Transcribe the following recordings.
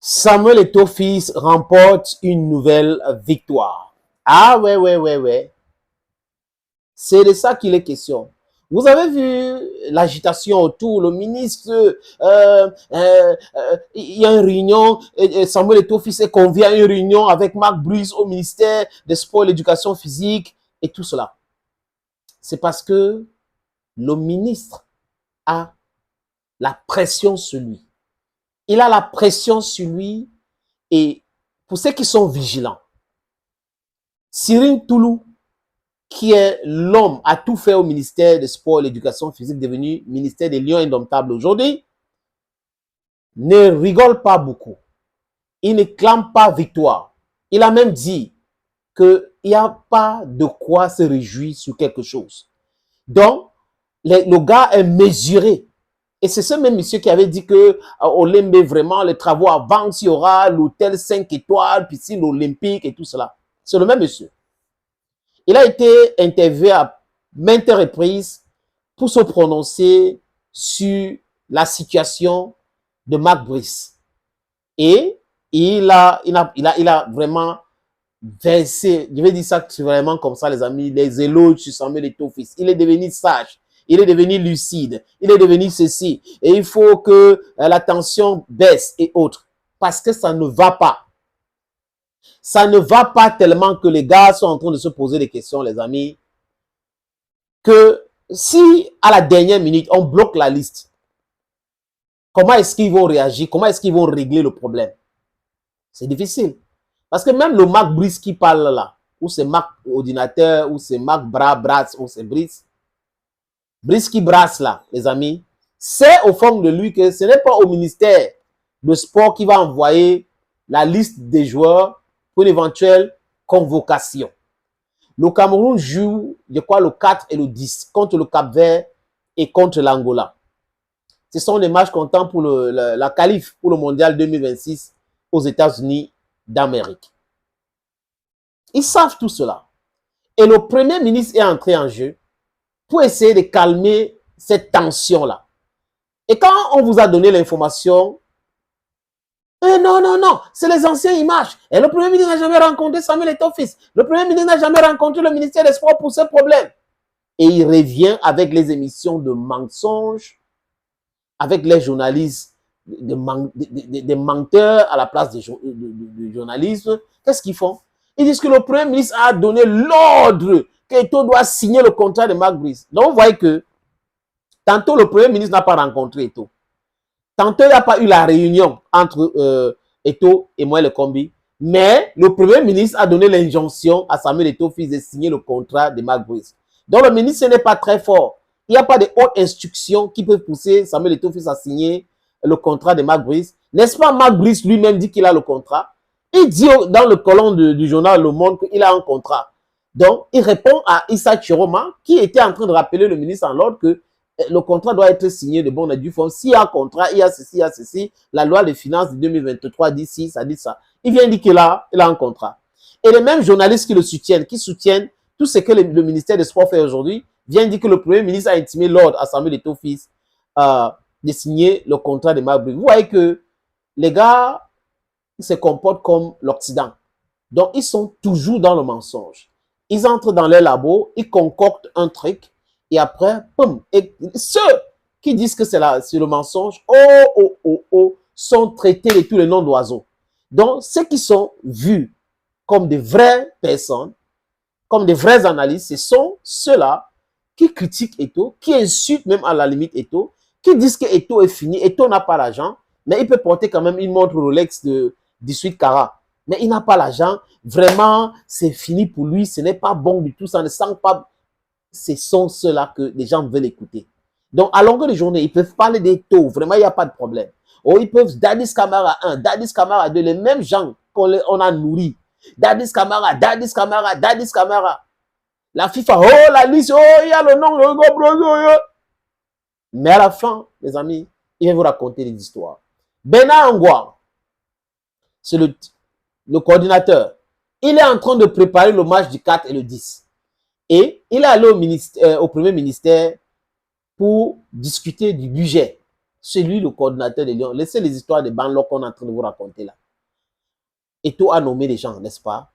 Samuel Eto'o remporte une nouvelle victoire. Ah ouais. C'est de ça qu'il est question. Vous avez vu l'agitation autour, le ministre, il y a une réunion, Samuel Eto'o est convié à une réunion avec Marc Bruce au ministère des Sports et de l'Éducation physique et tout cela. C'est parce que le ministre a la pression sur lui. Il a la pression sur lui et pour ceux qui sont vigilants, Cyril Toulou, qui est l'homme à tout faire au ministère des Sports et de l'Éducation physique, devenu ministère des Lions Indomptables aujourd'hui, ne rigole pas beaucoup. Il ne clame pas victoire. Il a même dit qu'il n'y a pas de quoi se réjouir sur quelque chose. Donc, le gars est mesuré. Et c'est ce même monsieur qui avait dit que Olembe, vraiment, les travaux avancent, il y aura l'hôtel 5 étoiles, piscine olympique et tout cela. C'est le même monsieur. Il a été interviewé à maintes reprises pour se prononcer sur la situation de Marc Brice. Et il a vraiment versé, je vais dire ça vraiment comme ça, les amis, les éloges sur Samuel Eto'o. Il est devenu sage, il est devenu lucide, il est devenu ceci. Et il faut que la tension baisse et autres. Parce que ça ne va pas. Ça ne va pas tellement que les gars sont en train de se poser des questions, les amis, que si à la dernière minute, on bloque la liste, comment est-ce qu'ils vont réagir? Comment est-ce qu'ils vont régler le problème? C'est difficile. Parce que même le Marc Brice qui parle là, ou c'est Marc Ordinateur, ou c'est Marc Brass, ou c'est Brice. Brice qui brasse là, les amis, c'est au fond de lui que ce n'est pas au ministère de sport qui va envoyer la liste des joueurs pour une éventuelle convocation. Le Cameroun joue, je crois, le 4 et le 10 contre le Cap-Vert et contre l'Angola. Ce sont des matchs comptants pour la qualif pour le mondial 2026 aux États-Unis d'Amérique. Ils savent tout cela. Et le Premier ministre est entré en jeu pour essayer de calmer cette tension-là. Et quand on vous a donné l'information, non, c'est les anciennes images. Et le Premier ministre n'a jamais rencontré Samuel Eto'o. Le Premier ministre n'a jamais rencontré le ministère des Sports pour ce problème. Et il revient avec les émissions de mensonges, avec les journalistes, des menteurs à la place du journalisme. Qu'est-ce qu'ils font? Ils disent que le Premier ministre a donné l'ordre qu'Eto'o doit signer le contrat de Marc Brice. Donc, vous voyez que tantôt le Premier ministre n'a pas rencontré Eto'o. Tantôt, il n'y a pas eu la réunion entre Eto'o et Moël Lekombi. Mais le Premier ministre a donné l'injonction à Samuel Eto'o de signer le contrat de Marc Brice. Donc, le ministre n'est pas très fort. Il n'y a pas de hautes instructions qui peuvent pousser Samuel Eto'o à signer le contrat de Marc Brice. N'est-ce pas Marc Brice lui-même dit qu'il a le contrat? Il dit dans le colonne du journal Le Monde qu'il a un contrat. Donc, il répond à Issa Chiroma qui était en train de rappeler le ministre en l'ordre que le contrat doit être signé de bon et due forme. S'il y a un contrat, il y a ceci, il y a ceci. La loi des finances de 2023 dit ci, ça dit ça. Il vient dire qu'il a un contrat. Et les mêmes journalistes qui le soutiennent, qui soutiennent tout ce que le ministère des Sports fait aujourd'hui, viennent dire que le Premier ministre a intimé l'ordre à Samuel Eto'o de signer le contrat de Marc Brice. Vous voyez que les gars se comportent comme l'Occident. Donc, ils sont toujours dans le mensonge. Ils entrent dans les labos, ils concoctent un truc, et après, boum. Et ceux qui disent que c'est le mensonge, sont traités de tous les noms d'oiseaux. Donc, ceux qui sont vus comme des vraies personnes, comme des vrais analystes, ce sont ceux-là qui critiquent Eto'o, qui insultent même à la limite Eto'o, qui disent que Eto'o est fini, Eto'o n'a pas l'argent, mais il peut porter quand même une montre Rolex de 18 carats. Mais il n'a pas l'argent, vraiment, c'est fini pour lui, ce n'est pas bon du tout, ça ne sent pas. Ce sont ceux-là que les gens veulent écouter. Donc, à longueur de journée, ils peuvent parler d'Eto'o, vraiment, il n'y a pas de problème. Ou ils peuvent Dadis Camara 1, Dadis Camara 2, les mêmes gens qu'on a nourris. Dadis Camara, Dadis Camara, Dadis Camara. La FIFA, oh, la liste, oh, il y a le nom, le mais à la fin, les amis, il va vous raconter des histoires. Bernard Angwa, c'est le coordinateur. Il est en train de préparer le match du 4 et le 10. Et il est allé au Premier ministère pour discuter du budget. C'est lui le coordinateur des Lions. Laissez les histoires de Banlok qu'on est en train de vous raconter là. Eto'o a nommé les gens, n'est-ce pas?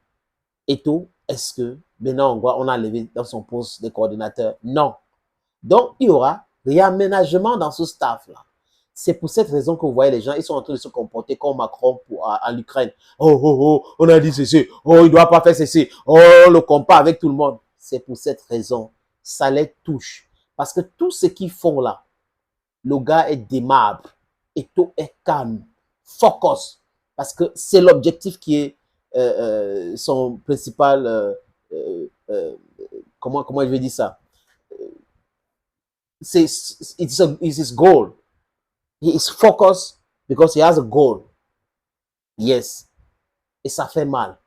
Eto'o, est-ce que maintenant on a levé dans son poste de coordinateur? Non. Donc, il y aura réaménagement dans ce staff-là. C'est pour cette raison que vous voyez les gens, ils sont en train de se comporter comme Macron en Ukraine. Oh, oh, oh, on a dit ceci. Oh, il ne doit pas faire ceci. Oh, on le compare avec tout le monde. C'est pour cette raison. Ça les touche. Parce que tout ce qu'ils font là, le gars est démable. Et tout est calme. Focus. Parce que c'est l'objectif qui est son principal... comment je vais dire ça? It's his goal. He is focused because he has a goal. Yes. Et ça fait mal.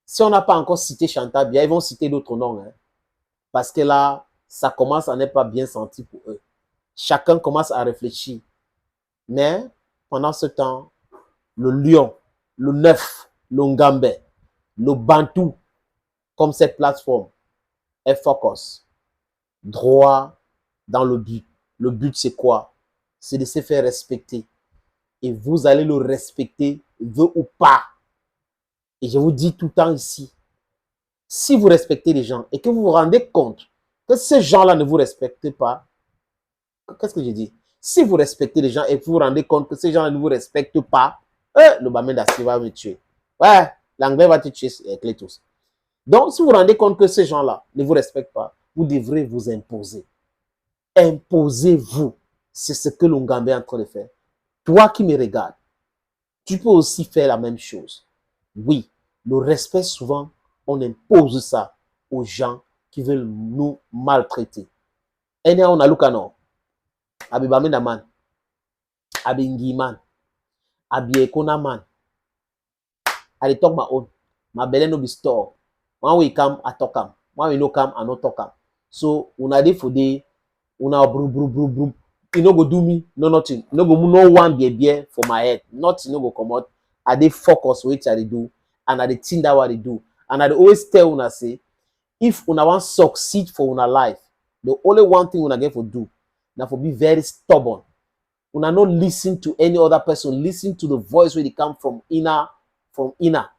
Si on n'a pas encore cité Chantal Biya, ils vont citer d'autres noms. Hein, parce que là, ça commence à n'être pas bien senti pour eux. Chacun commence à réfléchir. Mais pendant ce temps, le lion, le neuf, le ngambé, le bantou, comme cette plateforme, est focus. Droit dans le but. Le but, c'est quoi? C'est de se faire respecter. Et vous allez le respecter, veut ou pas. Et je vous dis tout le temps ici, si vous respectez les gens et que vous vous rendez compte que ces gens-là ne vous respectent pas, qu'est-ce que je dis? Si vous respectez les gens et que vous vous rendez compte que ces gens-là ne vous respectent pas, le Bamenda va me tuer. Ouais, l'anglais va te tuer, Clétus. Donc, si vous vous rendez compte que ces gens-là ne vous respectent pas, vous devrez vous imposer. Imposez-vous. C'est ce que l'Ongambé est en train de faire. Toi qui me regardes, tu peux aussi faire la même chose. Oui, le respect, souvent, on impose ça aux gens qui veulent nous maltraiter. Et on a l'occasion. Abi Bamenda man, Abi Ngi man, Abi Ekona man. I talk my own. My belly no be store. When we come, I talk am. When we no come, I no talk am. So, una dey for day, una brum. You no go do me, no nothing. You no go no one beer for my head. Nothing no go come out. I dey focus which I dey do, and I dey think that what I dey do. And I dey always tell una say, if una want succeed for una life, the only one thing una get for do, na for be very stubborn. Una no listen to any other person. Listen to the voice where they come from your inner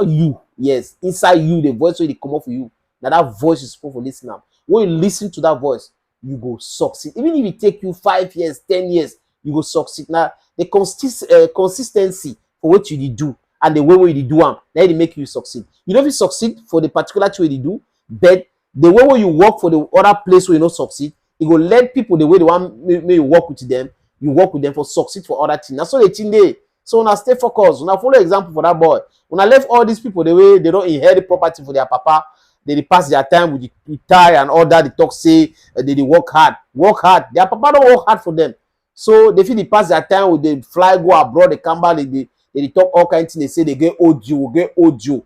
you. Yes, inside you, the voice where they come up for you. Now that voice is supposed to listen up. When you listen to that voice, you go succeed. Even if it take you 5 years, 10 years, you go succeed. Now, the consistency for what you do and the way you do them, then it make you succeed. You don't succeed for the particular way you do, but the way you work for the other place where you don't succeed, it will let people the way they want you work with them, you work with them for succeed for other things. That's what they think they. So now stay focused. Now follow example for that boy. When I left all these people the way they don't inherit property for their papa, they pass their time with the tie and all that. They talk say they work hard. Work hard. Their papa don't work hard for them. So they feel they pass their time with the fly go abroad. They come back. They talk all kinds of things. They say they get audio. The audio.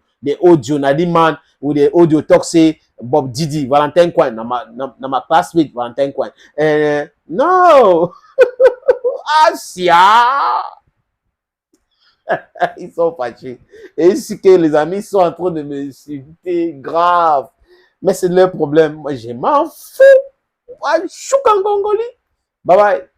Now the man with the audio talk say Bob Didi Valentine Coin. Na my classmate Valentine Coin. No. Asia. Ils sont fâchés. Et ici que les amis sont en train de me insulter grave. Mais c'est leur problème. Moi, je m'en fous. Bye bye.